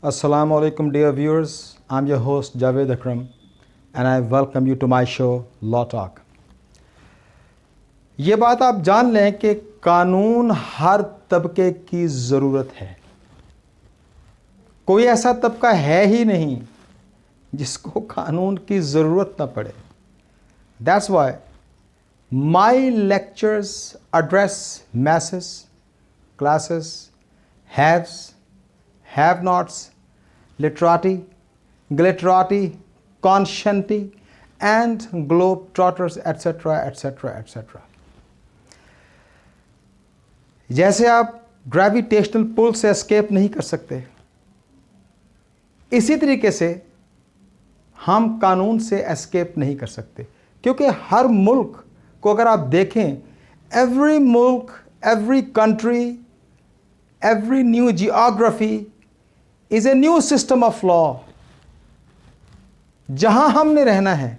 Assalamu alaikum dear viewers, I'm your host Javed Akram and I welcome you to my show Law Talk. ये बात आप जान लें कि कानून हर तबके की ज़रूरत है। कोई ऐसा तबका है ही नहीं जिसको कानून की ज़रूरत ना पड़े। That's why my lectures address masses, classes, haves, have-nots, literati, glitterati, conscienti, and globetrotters, etc., etc., etc. जैसे आप ग्रेविटेशनल पुल से एस्केप नहीं कर सकते, इसी तरीके से हम कानून से एस्केप नहीं कर सकते, क्योंकि हर मुल्क को अगर आप देखें, एवरी मुल्क, every country, every new geography is a new system of law. जहां हमने रहना है,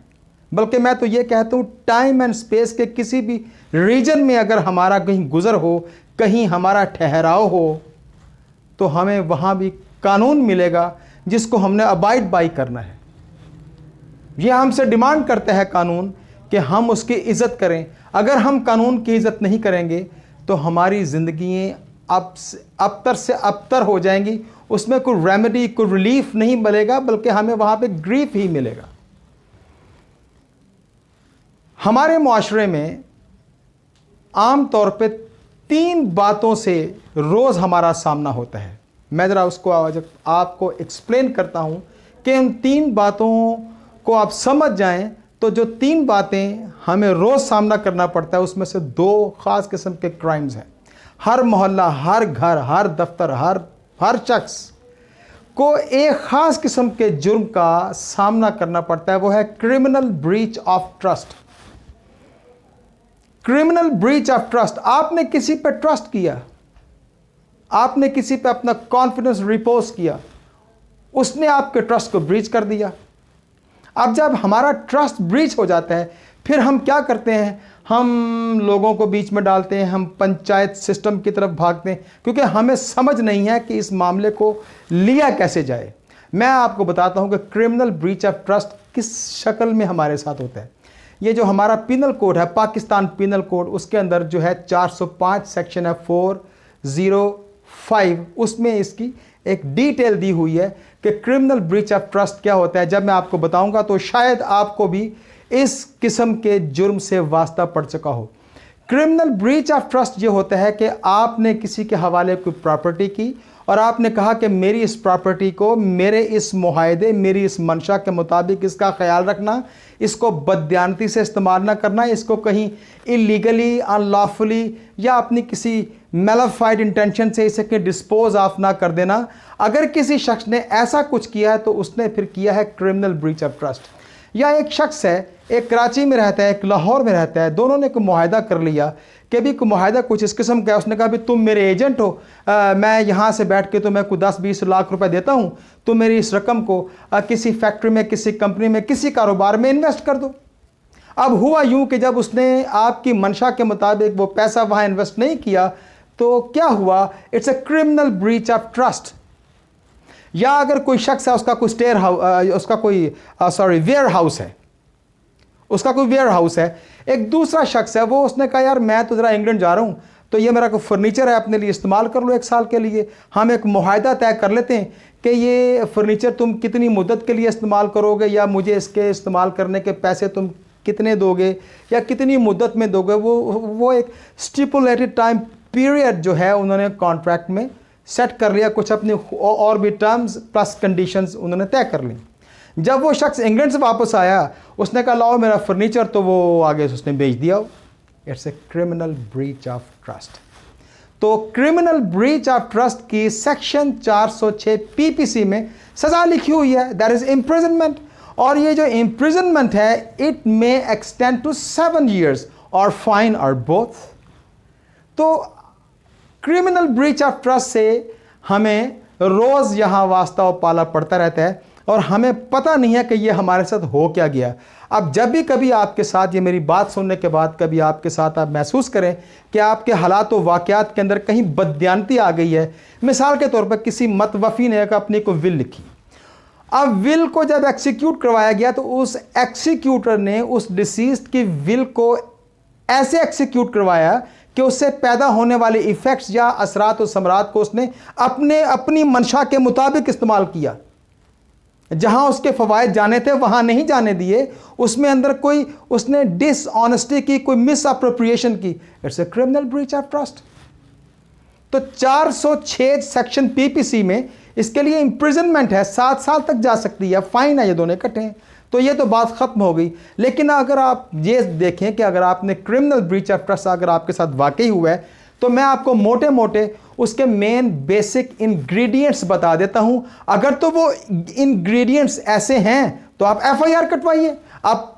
बल्कि मैं तो ये कहता हूं टाइम एंड स्पेस के किसी भी रीजन में अगर हमारा कहीं गुजर हो, कहीं हमारा ठहराव हो, तो हमें वहां भी कानून मिलेगा जिसको हमने अबाइड बाई करना है। यह हमसे डिमांड करता है कानून कि हम उसकी इज्जत करें। अगर हम कानून की इज्जत नहीं करेंगे तो हमारी ज़िंदगी अबतर से अबतर हो जाएंगी, उसमें कोई रेमेडी, कोई रिलीफ नहीं मिलेगा, बल्कि हमें वहाँ पे ग्रीफ ही मिलेगा। हमारे मुआशरे में आम तौर पे 3 बातों से रोज़ हमारा सामना होता है। मैं ज़रा उसको आपको एक्सप्लेन करता हूँ कि उन 3 बातों को आप समझ जाएं तो जो 3 बातें हमें रोज़ सामना करना पड़ता है, उसमें से 2 ख़ास किस्म के क्राइम्स हैं। हर मोहल्ला, हर घर, हर दफ्तर, हर शख्स को एक ख़ास किस्म के जुर्म का सामना करना पड़ता है। वो है criminal breach of trust. Criminal breach of trust. आपने किसी पे ट्रस्ट किया, आपने किसी पे अपना कॉन्फिडेंस रिपोज किया, उसने आपके ट्रस्ट को ब्रीच कर दिया। अब जब हमारा ट्रस्ट ब्रीच हो जाता है, फिर हम क्या करते हैं? हम लोगों को बीच में डालते हैं, हम पंचायत सिस्टम की तरफ भागते हैं, क्योंकि हमें समझ नहीं है कि इस मामले को लिया कैसे जाए। मैं आपको बताता हूं कि क्रिमिनल ब्रीच ऑफ ट्रस्ट किस शक्ल में हमारे साथ होता है। ये जो हमारा पिनल कोड है, पाकिस्तान पिनल कोड, उसके अंदर जो है 405 सेक्शन है 405, उसमें इसकी एक डिटेल दी हुई है कि क्रिमिनल ब्रीच ऑफ ट्रस्ट क्या होता है। जब मैं आपको बताऊंगा तो शायद आपको भी इस किस्म के जुर्म से वास्ता पड़ चुका हो। क्रिमिनल ब्रीच ऑफ ट्रस्ट ये होता है कि आपने किसी के हवाले कोई प्रॉपर्टी की और आपने कहा कि मेरी इस प्रॉपर्टी को मेरे इस मुआहदे, मेरी इस मंशा के मुताबिक इसका ख्याल रखना, इसको बददियानती से इस्तेमाल ना करना, इसको कहीं इलीगली, अनलॉफुली या अपनी किसी मेलाफाइड इंटेंशन से इसे डिस्पोज ऑफ ना कर देना। अगर किसी शख्स ने ऐसा कुछ किया है तो उसने फिर किया है क्रिमिनल ब्रीच ऑफ ट्रस्ट। या एक शख्स है, एक कराची में रहता है, एक लाहौर में रहता है, दोनों ने कोई मुआहदा कर लिया कि भी कोई मुआहदा कुछ इस किस्म का है। उसने कहा भी तुम मेरे एजेंट हो, मैं यहाँ से बैठ के तुम्हें कोई 10-20 लाख रुपए देता हूँ, तुम मेरी इस रकम को किसी फैक्ट्री में, किसी कंपनी में, किसी कारोबार में इन्वेस्ट कर दो। अब हुआ यूँ कि जब उसने आपकी मंशा के मुताबिक वो पैसा वहाँ इन्वेस्ट नहीं किया तो क्या हुआ? It's a criminal breach of trust. या अगर कोई शख्स है, उसका कोई वेयर हाउस है, उसका कोई वेयर हाउस है, एक दूसरा शख्स है, वो उसने कहा यार मैं तो ज़रा इंग्लैंड जा रहा हूँ, तो ये मेरा कोई फर्नीचर है, अपने लिए इस्तेमाल कर लो 1 साल के लिए। हम एक मुआहदा तय कर लेते हैं कि ये फर्नीचर तुम कितनी मुद्दत के लिए इस्तेमाल करोगे, या मुझे इसके इस्तेमाल करने के पैसे तुम कितने दोगे या कितनी मुद्दत में दोगे। वो एक स्टिपुलेटेड टाइम पीरियड जो है उन्होंने कॉन्ट्रैक्ट में सेट कर लिया, कुछ अपनी और भी टर्म्स प्लस कंडीशंस उन्होंने तय कर ली। जब वो शख्स इंग्लैंड से वापस आया, उसने कहा लाओ मेरा फर्नीचर, तो वो आगे उसने बेच दिया। It's a criminal breach of trust. तो क्रिमिनल ब्रीच ऑफ ट्रस्ट की सेक्शन 406 पीपीसी में सजा लिखी हुई है, दैट इज इम्प्रिजनमेंट। और ये जो इम्प्रिजनमेंट है, it may extend to 7 years और फाइन और बोथ। तो क्रिमिनल ब्रीच ऑफ ट्रस्ट से हमें रोज़ यहाँ वास्ता और पाला पड़ता रहता है। और हमें पता नहीं है कि ये हमारे साथ हो क्या गया। अब जब भी कभी आपके साथ, ये मेरी बात सुनने के बाद कभी आपके साथ आप महसूस करें कि आपके हालात व वाक़यात के अंदर कहीं बददियानती आ गई है, मिसाल के तौर पर किसी मतवफ़ी ने अपनी को विल लिखी, अब विल को जब एक्सिक्यूट करवाया गया तो उस एक्सिक्यूटर ने उस डिसीज्ड की विल को ऐसे एक्सिक्यूट करवाया कि उससे पैदा होने वाले इफ़ेक्ट्स या असरात और समरात को उसने अपनी मंशा के मुताबिक इस्तेमाल किया। जहां उसके फ़वायद जाने थे वहां नहीं जाने दिए, उसमें अंदर कोई उसने डिसऑनेस्टी की, कोई मिस अप्रोप्रिएशन की। It's a criminal breach of trust. तो 406 सेक्शन पीपीसी में इसके लिए इंप्रिजनमेंट है, 7 साल तक जा सकती है, फाइन है, ये दोनों इकट्ठे हैं। तो ये तो बात ख़त्म हो गई। लेकिन अगर आप ये देखें कि अगर आपने क्रिमिनल ब्रीच ऑफ ट्रस्ट अगर आपके साथ वाकई हुआ है, तो मैं आपको मोटे मोटे उसके मेन बेसिक इंग्रेडिएंट्स बता देता हूं। अगर तो वो इंग्रेडिएंट्स ऐसे हैं तो आप एफआईआर कटवाइए। आप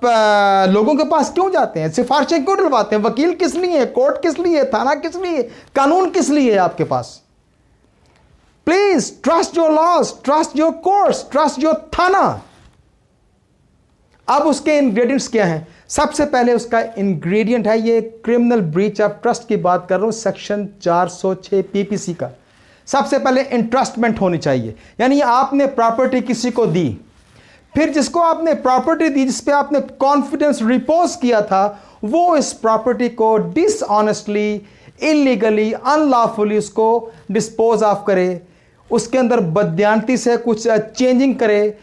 लोगों के पास क्यों जाते हैं, सिफारिशें क्यों डलवाते हैं? वकील किस लिए, कोर्ट किस लिए, थाना किस लिए, कानून किस लिए है आपके पास? Please trust your laws, trust your courts, trust your थाना। अब उसके इंग्रेडिएंट्स क्या हैं? सबसे पहले उसका इंग्रेडिएंट है, ये क्रिमिनल ब्रीच ऑफ ट्रस्ट की बात कर रहा हूं, सेक्शन 406 पीपीसी का। सबसे पहले इंट्रस्टमेंट होनी चाहिए, यानी आपने प्रॉपर्टी किसी को दी, फिर जिसको आपने प्रॉपर्टी दी, जिस पे आपने कॉन्फिडेंस रिपोज किया था, वो इस प्रॉपर्टी को डिसऑनेस्टली, इलीगली, अनलॉफुली उसको डिस्पोज ऑफ करे, उसके अंदर बददियानती से कुछ चेंजिंग करे।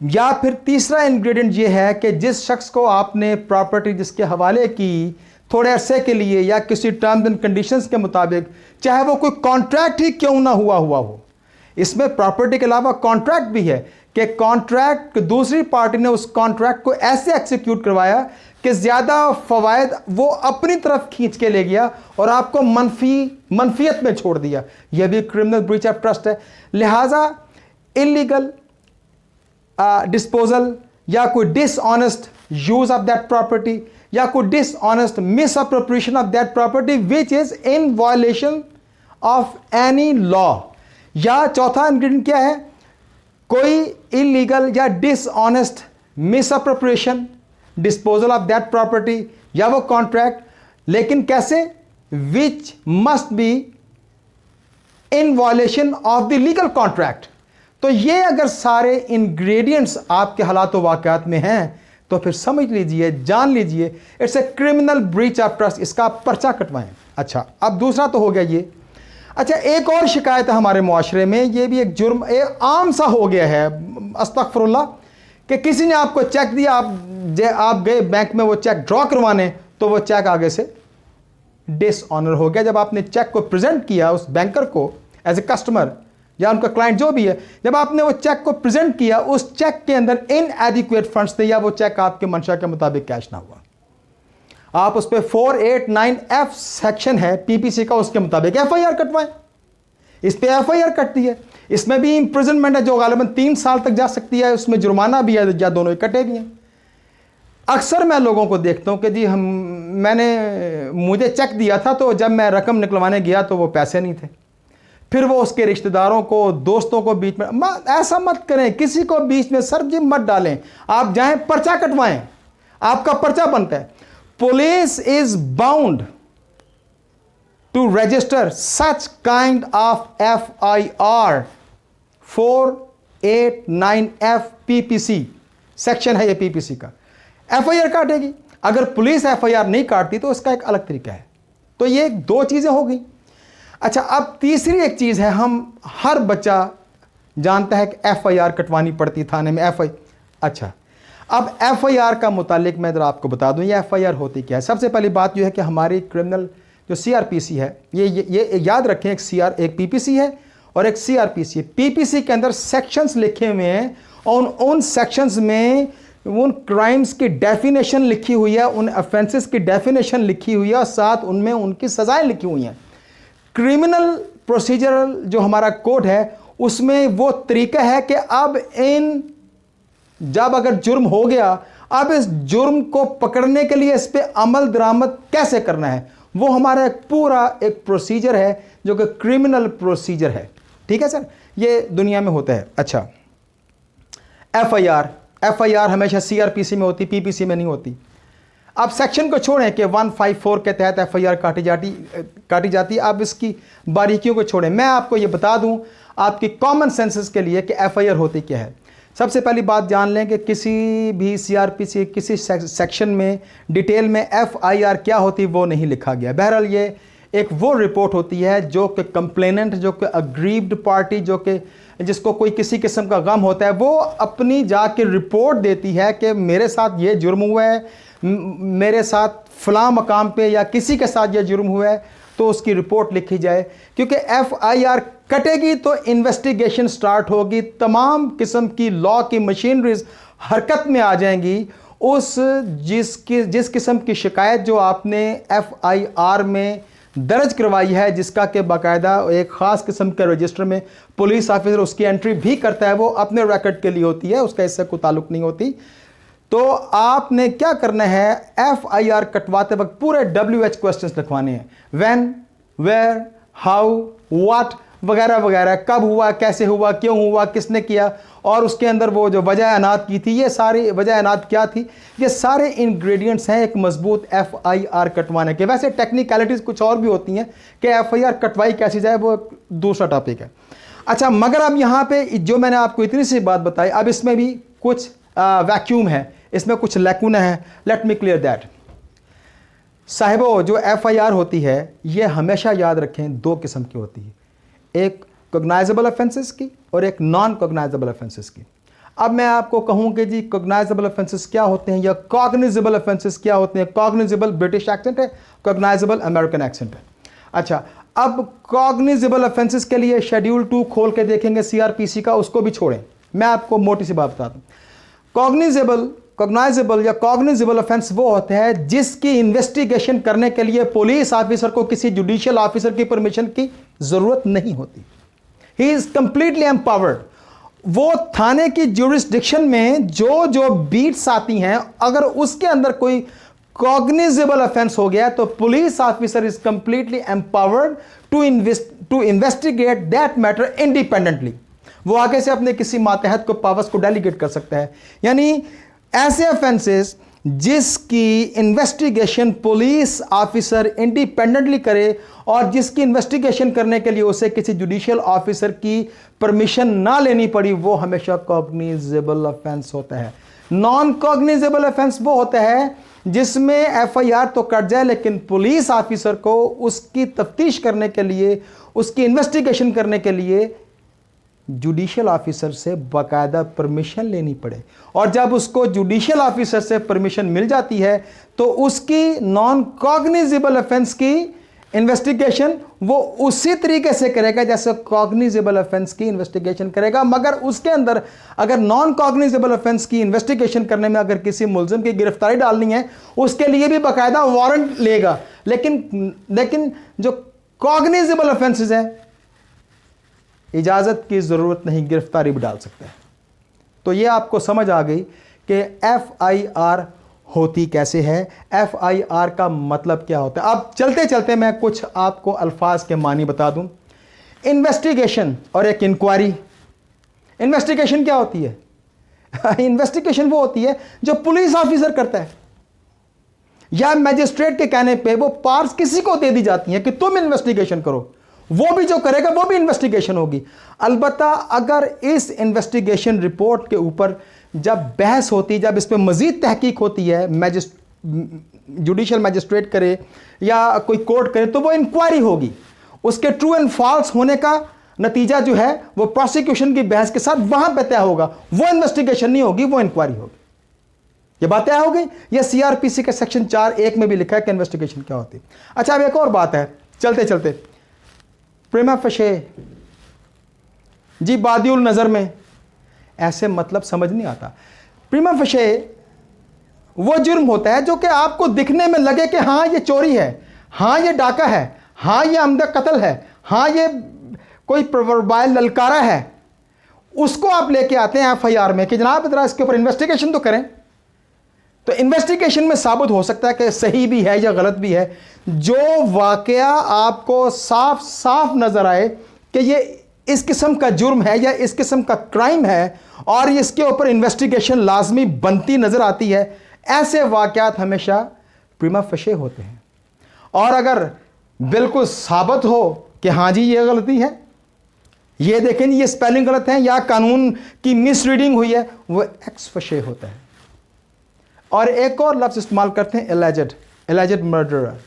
या फिर तीसरा इंग्रेडिएंट ये है कि जिस शख्स को आपने प्रॉपर्टी जिसके हवाले की, थोड़े अरसे के लिए या किसी टर्म्स एंड कंडीशंस के मुताबिक, चाहे वो कोई कॉन्ट्रैक्ट ही क्यों ना हुआ हो, इसमें प्रॉपर्टी के अलावा कॉन्ट्रैक्ट भी है कि कॉन्ट्रैक्ट, दूसरी पार्टी ने उस कॉन्ट्रैक्ट को ऐसे एक्सिक्यूट करवाया कि ज़्यादा फ़वायद वो अपनी तरफ खींच के ले गया और आपको मनफियत में छोड़ दिया, यह भी क्रिमिनल ब्रीच ऑफ ट्रस्ट है। लिहाजा इलीगल डिस्पोजल या कोई dishonest use of that property या कोई dishonest miss appropriation of that property which is in violation of any law. या चौथा इंग्रेडिएंट क्या है? कोई इलीगल या dishonest miss appropriation, disposal of that property या वो कॉन्ट्रैक्ट, लेकिन कैसे? Which must be in violation of the legal contract. तो ये अगर सारे इंग्रेडिएंट्स आपके हालात व वाक़यात में हैं तो फिर समझ लीजिए, जान लीजिए, it's a criminal breach of trust. इसका आप पर्चा कटवाएं। अच्छा, अब दूसरा तो हो गया ये। अच्छा, एक और शिकायत है हमारे मुआशरे में, ये भी एक जुर्म आम सा हो गया है, अस्तगफिरुल्लाह, कि किसी ने आपको चेक दिया, आप गए बैंक में वो चेक ड्रॉ करवाने, तो वो चेक आगे से डिसऑनर हो गया। जब आपने चेक को प्रेजेंट किया उस बैंकर को एज ए कस्टमर या उनका क्लाइंट जो भी है, जब आपने वो चेक को प्रेजेंट किया, उस चेक के अंदर इनएडिक्वेट फंड्स थे या वो चेक आपके मंशा के मुताबिक कैश ना हुआ, आप उस पर 489F सेक्शन है पीपीसी का, उसके मुताबिक एफआईआर कटवाएं। इस पे एफआईआर कटती है, इसमें भी इंप्रिजनमेंट है जो गालिबन 3 साल तक जा सकती है, उसमें जुर्माना भी है या दोनों इकट्ठे भी हैं। अक्सर मैं लोगों को देखता हूं कि जी मुझे चेक दिया था, तो जब मैं रकम निकलवाने गया तो वो पैसे नहीं थे, फिर वो उसके रिश्तेदारों को, दोस्तों को बीच में, ऐसा मत करें, किसी को बीच में सर जी मत डालें। आप जाएं, पर्चा कटवाएं, आपका पर्चा बनता है। Police is bound to register such kind of FIR 489F PPC section है ये पीपीसी का। FIR काटेगी, अगर पुलिस FIR नहीं काटती तो उसका एक अलग तरीका है। तो ये 2 चीजें हो गई। अच्छा, अब तीसरी एक चीज़ है, हम हर बच्चा जानता है कि FIR कटवानी पड़ती थाने में। अच्छा, अब FIR का मुतालिक मैं जरा आपको बता दूं, ये FIR होती क्या है। सबसे पहली बात यह है कि हमारी क्रिमिनल जो CRPC है, ये याद रखें, एक PPC है और एक CRPC है। PPC के अंदर सेक्शंस लिखे हुए हैं और उन सेक्शंस में उन क्राइम्स की डेफिनेशन लिखी हुई है, उन ऑफेंसेस की डेफिनेशन लिखी हुई है और साथ उनमें उनकी सजाएं लिखी हुई हैं। क्रिमिनल प्रोसीजरल जो हमारा कोड है उसमें वो तरीका है कि अब जब अगर जुर्म हो गया, अब इस जुर्म को पकड़ने के लिए इस पे अमल दरामद कैसे करना है, वो हमारा पूरा एक प्रोसीजर है जो कि क्रिमिनल प्रोसीजर है। ठीक है सर, ये दुनिया में होता है। अच्छा, एफआईआर हमेशा सीआरपीसी में होती, पीपीसी में नहीं होती। आप सेक्शन को छोड़ें कि 154 के तहत एफआईआर काटी जाती है, आप इसकी बारीकियों को छोड़ें। मैं आपको ये बता दूं आपकी कॉमन सेंसेस के लिए कि एफआईआर होती क्या है। सबसे पहली बात जान लें कि किसी भी सीआरपीसी किसी सेक्शन में डिटेल में एफआईआर क्या होती वो नहीं लिखा गया। बहरहाल ये एक वो रिपोर्ट होती है जो कि कंप्लेनेंट, जो कि अग्रीव्ड पार्टी, जो कि जिसको कोई किसी किस्म का गम होता है, वो अपनी जाके रिपोर्ट देती है कि मेरे साथ ये जुर्म हुआ है, मेरे साथ फलां मकाम पे या किसी के साथ ये जुर्म हुआ है, तो उसकी रिपोर्ट लिखी जाए। क्योंकि एफआईआर कटेगी तो इन्वेस्टिगेशन स्टार्ट होगी, तमाम किस्म की लॉ की मशीनरीज हरकत में आ जाएंगी। उस जिस किस्म की शिकायत जो आपने एफआईआर में दर्ज करवाई है, जिसका कि बाकायदा एक ख़ास किस्म के रजिस्टर में पुलिस ऑफिसर उसकी एंट्री भी करता है, वो अपने रिकॉर्ड के लिए होती है, उसका इससे कोई ताल्लुक नहीं होती। तो आपने क्या करना है, एफआईआर कटवाते वक्त पूरे WH क्वेश्चंस लिखवाने हैं। व्हेन, वेयर, हाउ, व्हाट वगैरह वगैरह, कब हुआ, कैसे हुआ, क्यों हुआ, किसने किया, और उसके अंदर वो जो वजह अनात की थी, ये सारी वजह अनात क्या थी, ये सारे इंग्रेडिएंट्स हैं एक मजबूत एफआईआर कटवाने के। वैसे टेक्निकलिटीज़ कुछ और भी होती हैं कि एफआईआर कटवाई कैसी जाए, वो दूसरा टॉपिक है। अच्छा, मगर अब यहाँ पे जो मैंने आपको इतनी सी बात बताई, अब इसमें भी कुछ वैक्यूम है, इसमें कुछ लैकुना है। Let me clear that. साहिबो, जो एफआईआर होती है ये हमेशा याद रखें दो किस्म की होती है, एक कॉग्नाइजेबल ऑफेंसेस की और एक नॉन कॉग्नाइजेबल ऑफेंसेस की। अब मैं आपको कहूं कि जी कॉग्नाइजेबल ऑफेंसेस क्या होते हैं या कॉग्निजेबल ऑफेंसेस क्या होते हैं। कॉग्निजेबल ब्रिटिश एक्सेंट है, कॉग्नाइजेबल अमेरिकन एक्सेंट है। अच्छा, अब कॉग्निजेबल ऑफेंसेस के लिए शेड्यूल 2 खोल के देखेंगे सीआरपीसी का, उसको भी छोड़ें। मैं आपको मोटी सी बात बता दूं, कॉग्नाइजेबल या कॉग्निजेबल ऑफेंस वो होते हैं जिसकी इन्वेस्टिगेशन करने के लिए पुलिस ऑफिसर को किसी जुडिशियल ऑफिसर की परमिशन की जरूरत नहीं होती। He is completely empowered. वो थाने की ज्यूरिसडिक्शन में जो जो बीट्स आती हैं, अगर उसके अंदर कोई कॉग्निजेबल ऑफेंस हो गया तो police officer is completely empowered to investigate that matter independently. वो आगे से अपने किसी मातहत को पावर्स को डेलीगेट कर सकता है। यानी ऐसे ऑफेंसेस जिसकी इन्वेस्टिगेशन पुलिस ऑफिसर इंडिपेंडेंटली करे और जिसकी इन्वेस्टिगेशन करने के लिए उसे किसी जुडिशियल ऑफिसर की परमिशन ना लेनी पड़ी, वो हमेशा कॉग्निजेबल ऑफेंस होता है। नॉन कॉग्निजेबल ऑफेंस वो होता है जिसमें एफआईआर तो कट जाए लेकिन पुलिस ऑफिसर को उसकी तफ्तीश करने के लिए, उसकी इन्वेस्टिगेशन करने के लिए जुडिशियल ऑफिसर से बाकायदा परमिशन लेनी पड़े। और जब उसको जुडिशियल ऑफिसर से परमिशन मिल जाती है तो उसकी नॉन कॉग्निजेबल ऑफेंस की इन्वेस्टिगेशन वो उसी तरीके से करेगा जैसे कॉग्निजेबल ऑफेंस की इन्वेस्टिगेशन करेगा। मगर उसके अंदर अगर नॉन कॉग्निजेबल ऑफेंस की इन्वेस्टिगेशन करने में अगर किसी मुलजिम की गिरफ्तारी डालनी है, उसके लिए भी बाकायदा वारंट लेगा। लेकिन जो कॉग्निजेबल ऑफेंसेस है, इजाज़त की ज़रूरत नहीं, गिरफ्तारी भी डाल सकते हैं। तो ये आपको समझ आ गई कि एफआईआर होती कैसे है, एफआईआर का मतलब क्या होता है। अब चलते चलते मैं कुछ आपको अल्फाज के मानी बता दूं। इन्वेस्टिगेशन और एक इंक्वायरी। इन्वेस्टिगेशन क्या होती है? इन्वेस्टिगेशन वो होती है जो पुलिस ऑफिसर करता है या मैजिस्ट्रेट के कहने पे वो पावर्स किसी को दे दी जाती हैं कि तुम इन्वेस्टिगेशन करो। वो भी जो करेगा वो भी इन्वेस्टिगेशन होगी। अलबत्ता अगर इस इन्वेस्टिगेशन रिपोर्ट के ऊपर जब बहस होती, जब इस पर मजीद तहकीक होती है, जुडिशियल मैजिस्ट्रेट करे या कोई कोर्ट करे, तो वो इंक्वायरी होगी। उसके ट्रू एंड फॉल्स होने का नतीजा जो है वो प्रोसिक्यूशन की बहस के साथ वहां पर तय होगा। वो इन्वेस्टिगेशन नहीं होगी, वो इंक्वायरी होगी। ये बात तय हो गई। ये सीआरपीसी के सेक्शन 4(1) में भी लिखा है कि इन्वेस्टिगेशन क्या होती है। अच्छा, अब एक और बात है चलते चलते। प्रिमा फशे जी, बादिउल नज़र में, ऐसे मतलब समझ नहीं आता। प्रिमा फशे वो जुर्म होता है जो कि आपको दिखने में लगे कि हाँ ये चोरी है, हाँ ये डाका है, हाँ ये अमदा कत्ल है, हाँ ये कोई प्रवर्बाइल ललकारा है। उसको आप लेके आते हैं एफआईआर में कि जनाब जरा इसके ऊपर इन्वेस्टिगेशन तो करें। तो इन्वेस्टिगेशन में साबित हो सकता है कि सही भी है या गलत भी है। जो वाकया आपको साफ साफ नजर आए कि ये इस किस्म का जुर्म है या इस किस्म का क्राइम है और इसके ऊपर इन्वेस्टिगेशन लाजमी बनती नजर आती है, ऐसे वाकयात हमेशा प्रीमा फशे होते हैं। और अगर बिल्कुल साबित हो कि हाँ जी ये गलती है, ये देखें ये स्पेलिंग गलत है या कानून की मिसरीडिंग हुई है, वो एक्स फशे होता है। और एक और लफ्ज़ इस्तेमाल करते हैं एलिजेड मर्डरर,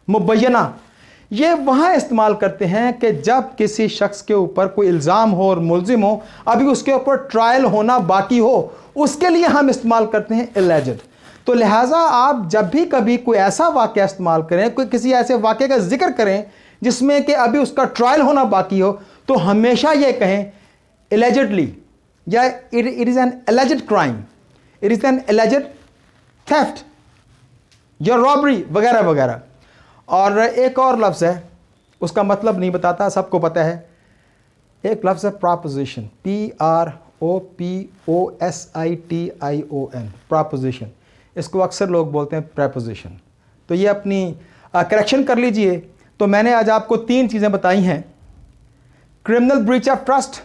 मुबैना। ये वहाँ इस्तेमाल करते हैं कि जब किसी शख्स के ऊपर कोई इल्ज़ाम हो और मुल्जिम हो, अभी उसके ऊपर ट्रायल होना बाकी हो, उसके लिए हम इस्तेमाल करते हैं एलिजेड। तो लिहाजा आप जब भी कभी कोई ऐसा वाक़या इस्तेमाल करें, कोई किसी ऐसे वाक़े का जिक्र करें जिसमें कि अभी उसका ट्रायल होना बाकी हो, तो हमेशा ये कहें एलिजेडली, या it is an alleged crime, it is an alleged theft या रॉबरी वगैरह वगैरह। और एक और लफ्ज़ है, उसका मतलब नहीं बताता, सबको पता है। एक लफ्ज़ है प्रोपोजिशन, PROPOSITION, प्रोपोजिशन। इसको अक्सर लोग बोलते हैं प्रेपोजिशन। तो ये अपनी करेक्शन कर लीजिए। तो मैंने आज आपको 3 चीज़ें बताई हैं। क्रिमिनल ब्रीच ऑफ ट्रस्ट,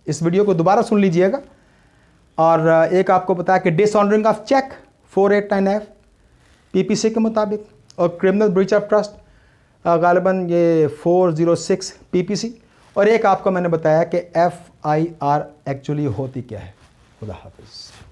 इस वीडियो को दोबारा सुन लीजिएगा। और एक आपको बताया कि डिसऑनरिंग ऑफ चेक 489F PPC के मुताबिक, और क्रिमिनल ब्रीच ऑफ ट्रस्ट गालिबन ये 406 PPC। और एक आपको मैंने बताया कि FIR एक्चुअली होती क्या है। खुदा हाफिज़।